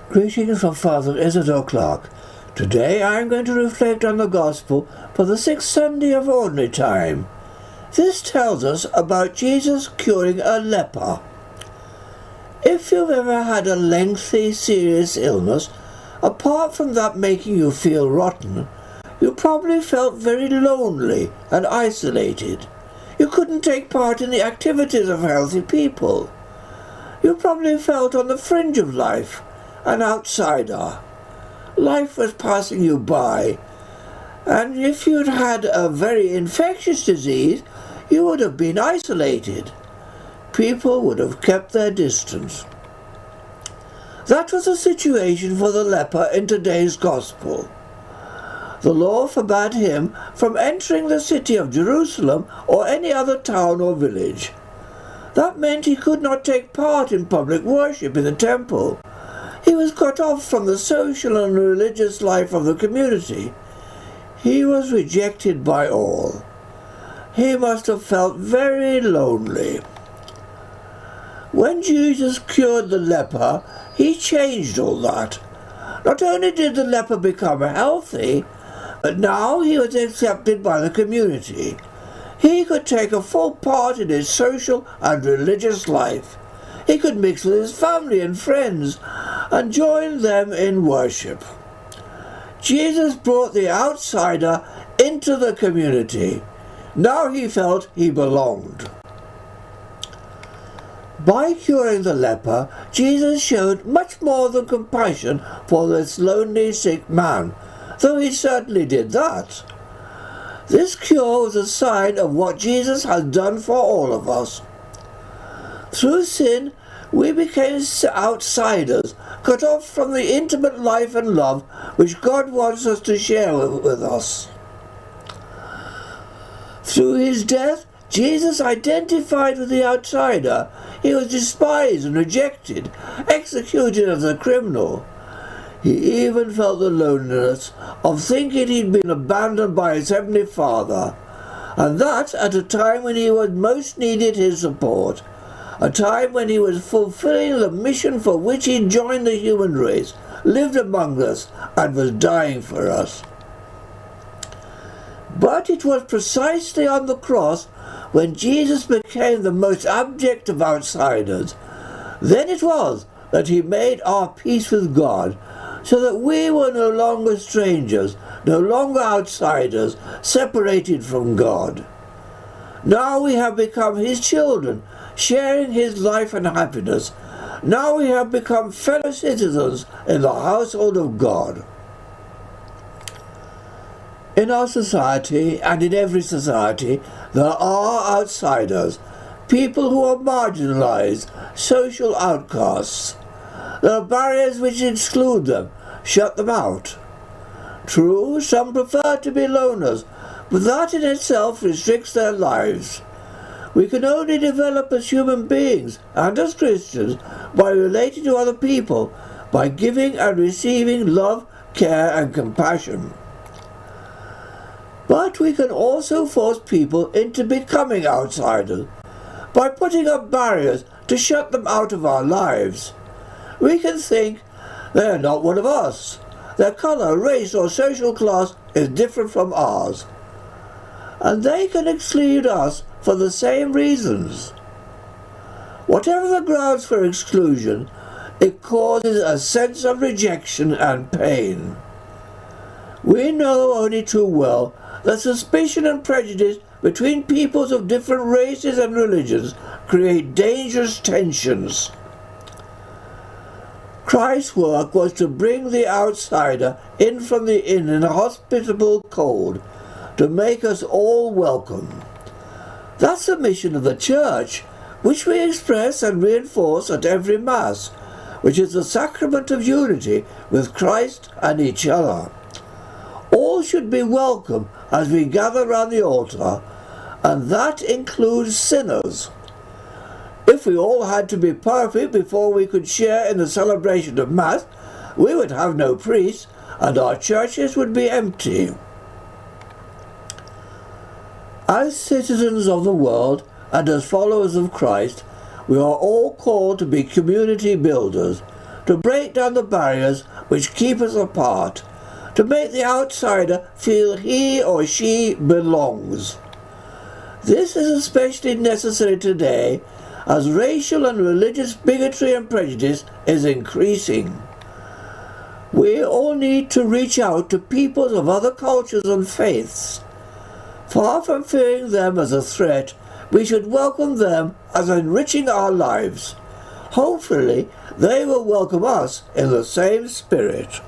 Greetings from Father Isidore Clark. Today I am going to reflect on the Gospel for the 6th Sunday of Ordinary Time. This tells us about Jesus curing a leper. If you've ever had a lengthy, serious illness, apart from that making you feel rotten, you probably felt very lonely and isolated. You couldn't take part in the activities of healthy people. You probably felt on the fringe of life, an outsider. Life was passing you by, and if you'd had a very infectious disease, you would have been isolated. People would have kept their distance. That was the situation for the leper in today's Gospel. The law forbade him from entering the city of Jerusalem or any other town or village. That meant he could not take part in public worship in the temple. He was cut off from the social and religious life of the community. He was rejected by all. He must have felt very lonely. When Jesus cured the leper, he changed all that. Not only did the leper become healthy, but now he was accepted by the community. He could take a full part in his social and religious life. He could mix with his family and friends and join them in worship. Jesus brought the outsider into the community. Now he felt he belonged. By curing the leper, Jesus showed much more than compassion for this lonely, sick man, though he certainly did that. This cure was a sign of what Jesus had done for all of us. Through sin, we became outsiders, cut off from the intimate life and love which God wants us to share with us. Through his death, Jesus identified with the outsider. He was despised and rejected, executed as a criminal. He even felt the loneliness of thinking he'd been abandoned by his Heavenly Father, and that at a time when he was most needed his support. A time when he was fulfilling the mission for which he joined the human race, lived among us, and was dying for us. But it was precisely on the cross when Jesus became the most abject of outsiders. Then it was that he made our peace with God, so that we were no longer strangers, no longer outsiders, separated from God. Now we have become his children, sharing his life and happiness. Now we have become fellow citizens in the household of God. In our society, and in every society, there are outsiders, people who are marginalized, social outcasts. There are barriers which exclude them, shut them out. True, some prefer to be loners, but that in itself restricts their lives. We can only develop as human beings and as Christians by relating to other people, by giving and receiving love, care and compassion. But we can also force people into becoming outsiders by putting up barriers to shut them out of our lives. We can think they are not one of us. Their colour, race or social class is different from ours, and they can exclude us for the same reasons. Whatever the grounds for exclusion, it causes a sense of rejection and pain. We know only too well that suspicion and prejudice between peoples of different races and religions create dangerous tensions. Christ's work was to bring the outsider in from the inn in a hospitable cold, to make us all welcome. That's the mission of the Church, which we express and reinforce at every Mass, which is the sacrament of unity with Christ and each other. All should be welcome as we gather round the altar, and that includes sinners. If we all had to be perfect before we could share in the celebration of Mass, we would have no priests, and our churches would be empty. As citizens of the world and as followers of Christ, we are all called to be community builders, to break down the barriers which keep us apart, to make the outsider feel he or she belongs. This is especially necessary today as racial and religious bigotry and prejudice is increasing. We all need to reach out to peoples of other cultures and faiths. Far from fearing them as a threat, we should welcome them as enriching our lives. Hopefully, they will welcome us in the same spirit.